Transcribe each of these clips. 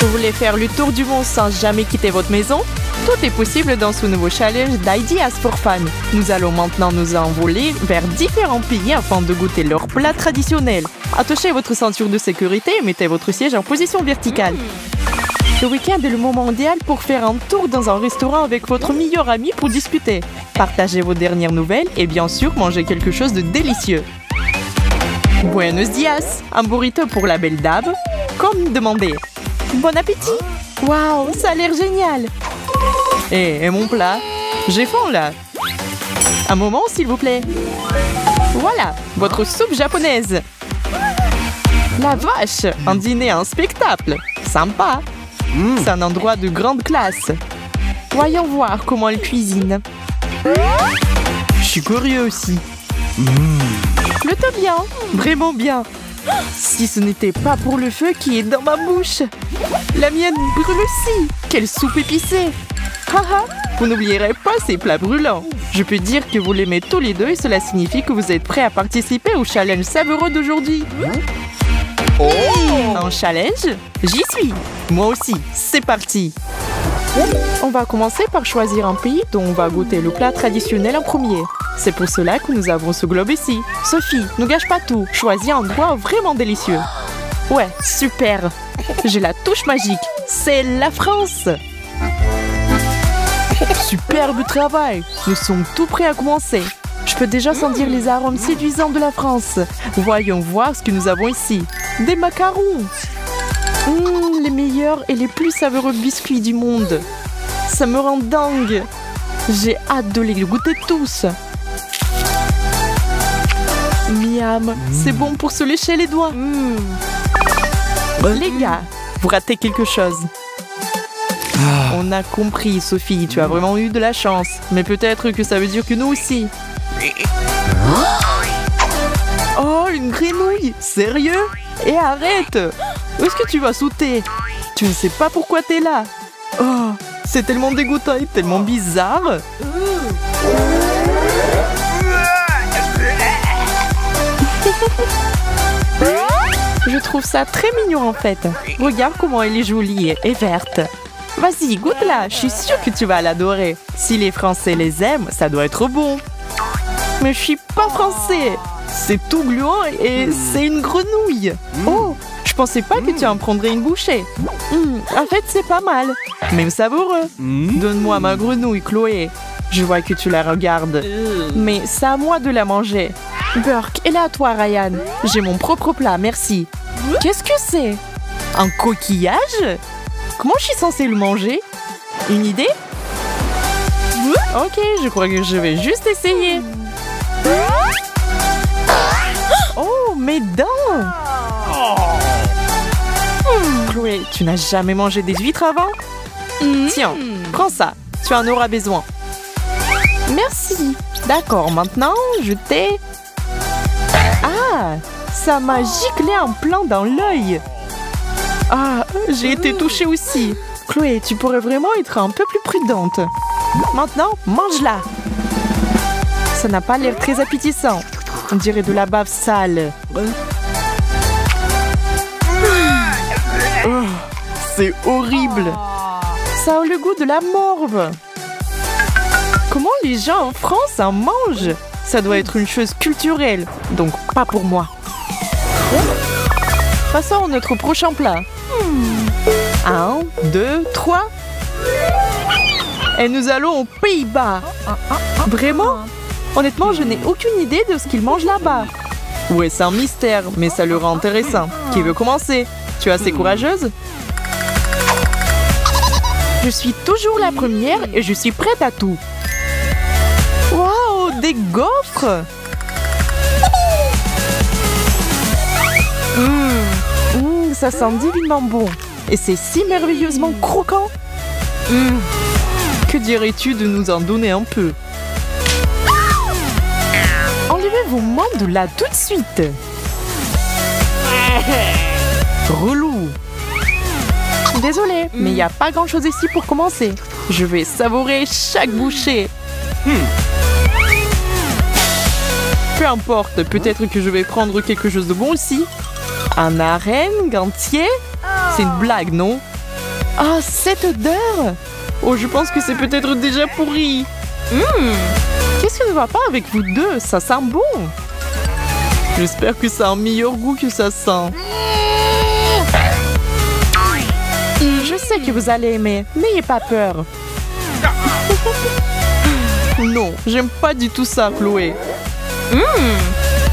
Vous voulez faire le tour du monde sans jamais quitter votre maison? Tout est possible dans ce nouveau challenge d'Ideas for Fun. Nous allons maintenant nous envoler vers différents pays afin de goûter leurs plats traditionnels. Attachez votre ceinture de sécurité et mettez votre siège en position verticale. Le week-end est le moment idéal pour faire un tour dans un restaurant avec votre meilleur ami pour discuter. Partagez vos dernières nouvelles et bien sûr mangez quelque chose de délicieux. Buenos dias, un burrito pour la belle dame, comme demandé. Bon appétit! Waouh, ça a l'air génial! Et mon plat? J'ai faim là! Un moment s'il vous plaît. Voilà, votre soupe japonaise. La vache, un dîner, un spectacle. Sympa! C'est un endroit de grande classe. Voyons voir comment elle cuisine. Je suis curieux aussi. Plutôt bien, vraiment bien. Si ce n'était pas pour le feu qui est dans ma bouche. La mienne brûle aussi. Quelle soupe épicée. Haha, vous n'oublierez pas ces plats brûlants. Je peux dire que vous l'aimez tous les deux et cela signifie que vous êtes prêts à participer au challenge savoureux d'aujourd'hui. Un challenge? J'y suis. Moi aussi, c'est parti. On va commencer par choisir un pays dont on va goûter le plat traditionnel en premier. C'est pour cela que nous avons ce globe ici. Sophie, ne gâche pas tout. Choisis un endroit vraiment délicieux. Ouais, super. J'ai la touche magique. C'est la France. Superbe travail. Nous sommes tout prêts à commencer. Je peux déjà sentir les arômes séduisants de la France. Voyons voir ce que nous avons ici. Des macarons. Les meilleurs et les plus savoureux biscuits du monde. Ça me rend dingue. J'ai hâte de les goûter tous. Miam, c'est bon pour se lécher les doigts. Les gars, vous ratez quelque chose. On a compris, Sophie, tu as vraiment eu de la chance. Mais peut-être que ça veut dire que nous aussi. Oh, une grenouille! Sérieux? Et arrête! Où est-ce que tu vas sauter? Tu ne sais pas pourquoi t'es là. Oh, c'est tellement dégoûtant et tellement bizarre. Je trouve ça très mignon en fait. Regarde comment elle est jolie et verte. Vas-y, goûte-la, je suis sûre que tu vas l'adorer. Si les Français les aiment, ça doit être bon. Mais je suis pas français. C'est tout gluant et c'est une grenouille. Oh, je pensais pas que tu en prendrais une bouchée. En fait, c'est pas mal. Même savoureux. Donne-moi ma grenouille, Chloé. Je vois que tu la regardes. Mais c'est à moi de la manger. Burke, et là à toi, Ryan. J'ai mon propre plat, merci. Qu'est-ce que c'est? Un coquillage? Comment je suis censée le manger? Une idée? Ok, je crois que je vais juste essayer. Oh, mes dents! Chloé, tu n'as jamais mangé des huîtres avant? Tiens, prends ça. Tu en auras besoin. Merci. D'accord, maintenant, je t'ai... Ah, ça m'a giclé un plan dans l'œil. Ah, j'ai été touchée aussi. Chloé, tu pourrais vraiment être un peu plus prudente. Maintenant, mange-la. Ça n'a pas l'air très appétissant. On dirait de la bave sale. Oh, c'est horrible. Ça a le goût de la morve. Comment les gens en France en mangent? Ça doit être une chose culturelle, donc pas pour moi. Passons à notre prochain plat. 1, 2, 3. Et nous allons aux Pays-Bas. Vraiment? Honnêtement, je n'ai aucune idée de ce qu'ils mangent là-bas. Ouais, c'est un mystère, mais ça le rend intéressant. Qui veut commencer? Tu es assez courageuse? Je suis toujours la première et je suis prête à tout. Waouh, des gaufres! Ça sent divinement bon. Et c'est si merveilleusement croquant. Que dirais-tu de nous en donner un peu? Enlevez vos mains de là tout de suite. Relou. Désolée, mais il n'y a pas grand-chose ici pour commencer. Je vais savourer chaque bouchée. Peu importe, peut-être que je vais prendre quelque chose de bon aussi. Un arène entier? C'est une blague, non? Ah, cette odeur! Oh, je pense que c'est peut-être déjà pourri. Qu'est-ce que ne va pas avec vous deux? Ça sent bon. J'espère que ça a un meilleur goût que ça sent. Je sais que vous allez aimer. N'ayez pas peur. Non, j'aime pas du tout ça, Chloé.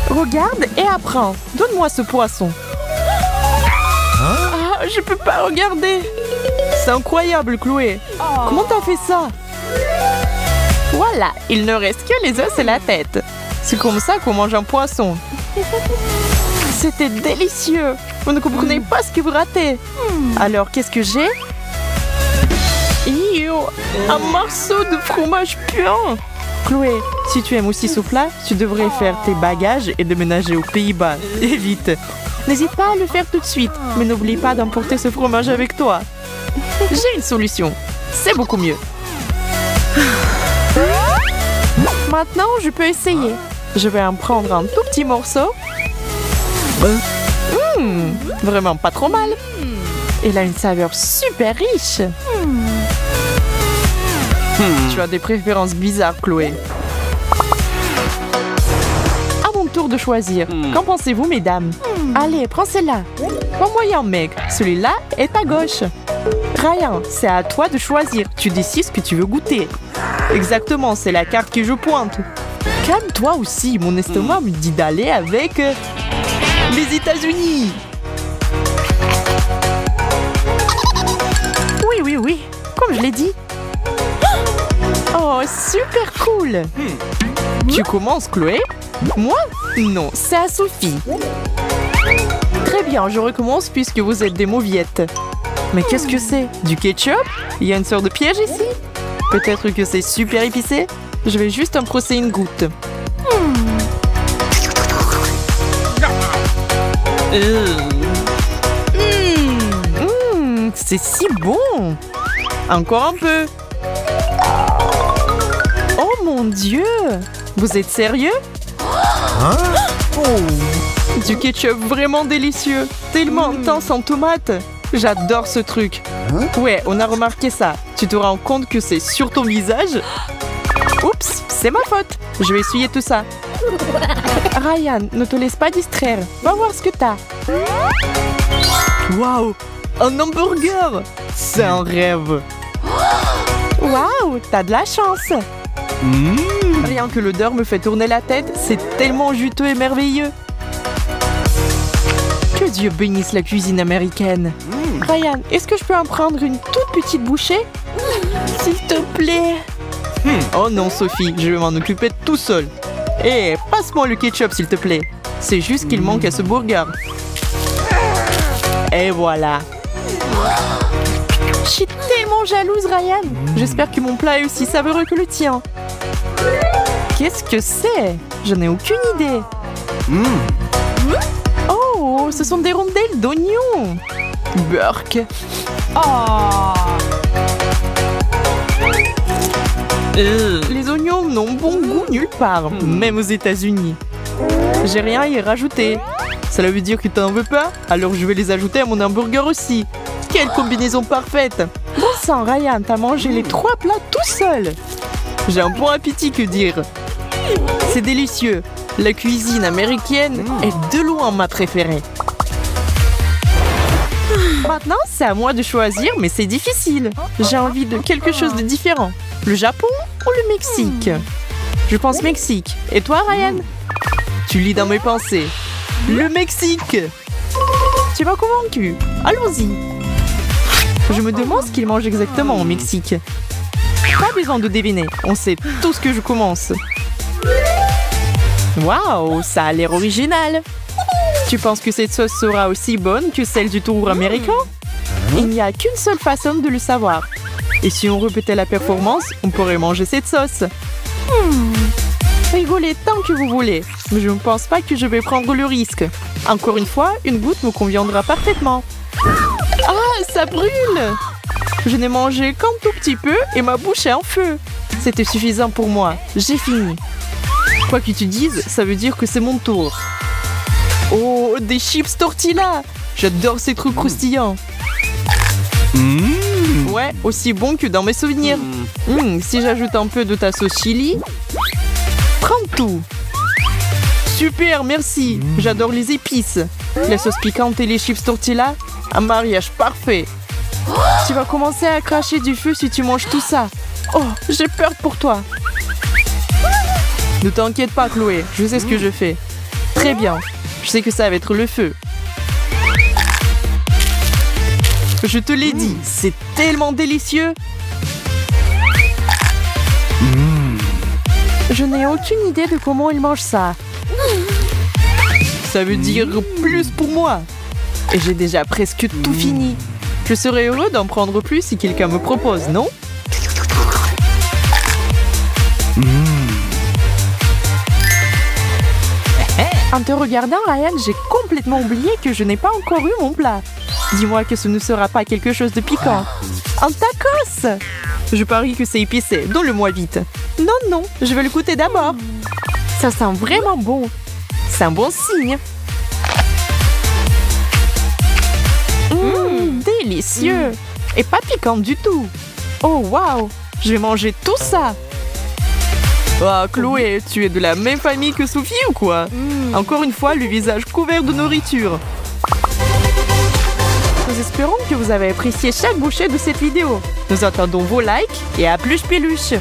Regarde et apprends. Donne-moi ce poisson. Ah, je peux pas regarder. C'est incroyable, Chloé. Comment t'as fait ça? Voilà, il ne reste que les os et la tête. C'est comme ça qu'on mange un poisson. C'était délicieux. Vous ne comprenez pas ce que vous ratez. Alors, qu'est-ce que j'ai? Un morceau de fromage puant. Chloé, si tu aimes aussi ce plat, tu devrais faire tes bagages et déménager aux Pays-Bas. Et vite. N'hésite pas à le faire tout de suite, mais n'oublie pas d'emporter ce fromage avec toi. J'ai une solution. C'est beaucoup mieux. Maintenant, je peux essayer. Je vais en prendre un tout petit morceau. Vraiment pas trop mal. Il a une saveur super riche. Tu as des préférences bizarres, Chloé. À mon tour de choisir. Qu'en pensez-vous, mesdames? Allez, prends celle-là. Pas moyen, mec. Celui-là est à gauche. Ryan, c'est à toi de choisir. Tu décides ce que tu veux goûter. Exactement, c'est la carte que je pointe. Calme-toi aussi. Mon estomac me dit d'aller avec les États-Unis. Oui. Comme je l'ai dit. Oh, super cool. Tu commences, Chloé? Moi? Non, c'est à Sophie. Très bien, je recommence puisque vous êtes des mauviettes. Mais qu'est-ce que c'est? Du ketchup? Il y a une sorte de piège ici? Peut-être que c'est super épicé? Je vais juste en brosser une goutte. C'est si bon! Encore un peu. Oh mon Dieu! Vous êtes sérieux? Du ketchup vraiment délicieux, tellement intense en tomate. J'adore ce truc. Ouais, on a remarqué ça. Tu te rends compte que c'est sur ton visage? Oups, c'est ma faute. Je vais essuyer tout ça. Ryan, ne te laisse pas distraire. Va voir ce que t'as. Waouh! Un hamburger! C'est un rêve. Waouh, t'as de la chance. Rien que l'odeur me fait tourner la tête. C'est tellement juteux et merveilleux. Que Dieu bénisse la cuisine américaine. Ryan, est-ce que je peux en prendre une toute petite bouchée? S'il te plaît. Oh non, Sophie, je vais m'en occuper tout seul. Hé, passe-moi le ketchup, s'il te plaît. C'est juste qu'il manque à ce burger. Et voilà. Je suis tellement jalouse, Ryan. J'espère que mon plat est aussi savoureux que le tien. Qu'est-ce que c'est? Je n'ai aucune idée. Oh, ce sont des rondelles d'oignons. Burk. Les oignons n'ont bon goût nulle part, même aux États-Unis. J'ai rien à y rajouter. Cela veut dire que tu n'en veux pas? Alors je vais les ajouter à mon hamburger aussi. Quelle combinaison parfaite! Bon sang, Ryan, t'as mangé les 3 plats tout seul. J'ai un bon appétit, que dire. C'est délicieux. La cuisine américaine est de loin ma préférée. Maintenant, c'est à moi de choisir, mais c'est difficile. J'ai envie de quelque chose de différent. Le Japon ou le Mexique? Je pense Mexique. Et toi, Ryan? Tu lis dans mes pensées. Le Mexique! Tu m'as convaincu. Allons-y. Je me demande ce qu'ils mangent exactement au Mexique. Pas besoin de deviner. On sait tout ce que je commence. Waouh, ça a l'air original. Tu penses que cette sauce sera aussi bonne que celle du tour américain? Il n'y a qu'une seule façon de le savoir. Et si on répétait la performance, on pourrait manger cette sauce. Rigolez tant que vous voulez, mais je ne pense pas que je vais prendre le risque. Encore une fois, une goutte me conviendra parfaitement. Ah, ça brûle! Je n'ai mangé qu'un tout petit peu et ma bouche est en feu. C'était suffisant pour moi. J'ai fini. Quoi que tu dises, ça veut dire que c'est mon tour. Oh, des chips tortilla! J'adore ces trucs croustillants. Ouais, aussi bon que dans mes souvenirs. Si j'ajoute un peu de ta sauce chili... Prends tout. Super, merci. J'adore les épices. Les sauces piquantes et les chips tortilla, un mariage parfait. Tu vas commencer à cracher du feu si tu manges tout ça. Oh, j'ai peur pour toi. Ne t'inquiète pas, Chloé. Je sais ce que je fais. Très bien. Je sais que ça va être le feu. Je te l'ai dit, c'est tellement délicieux. Je n'ai aucune idée de comment ils mangent ça. Ça veut dire plus pour moi. Et j'ai déjà presque tout fini. Je serais heureux d'en prendre plus si quelqu'un me propose, non? En te regardant, Ryan, j'ai complètement oublié que je n'ai pas encore eu mon plat. Dis-moi que ce ne sera pas quelque chose de piquant. Un tacos! Je parie que c'est épicé. Donne-le-moi vite. Non, non, je vais le goûter d'abord. Ça sent vraiment bon. C'est un bon signe. Délicieux. Et pas piquant du tout. Oh, waouh. Je vais manger tout ça. Ah, Chloé, tu es de la même famille que Sophie ou quoi? Encore une fois, le visage couvert de nourriture. Nous espérons que vous avez apprécié chaque bouchée de cette vidéo. Nous attendons vos likes et à plus peluche.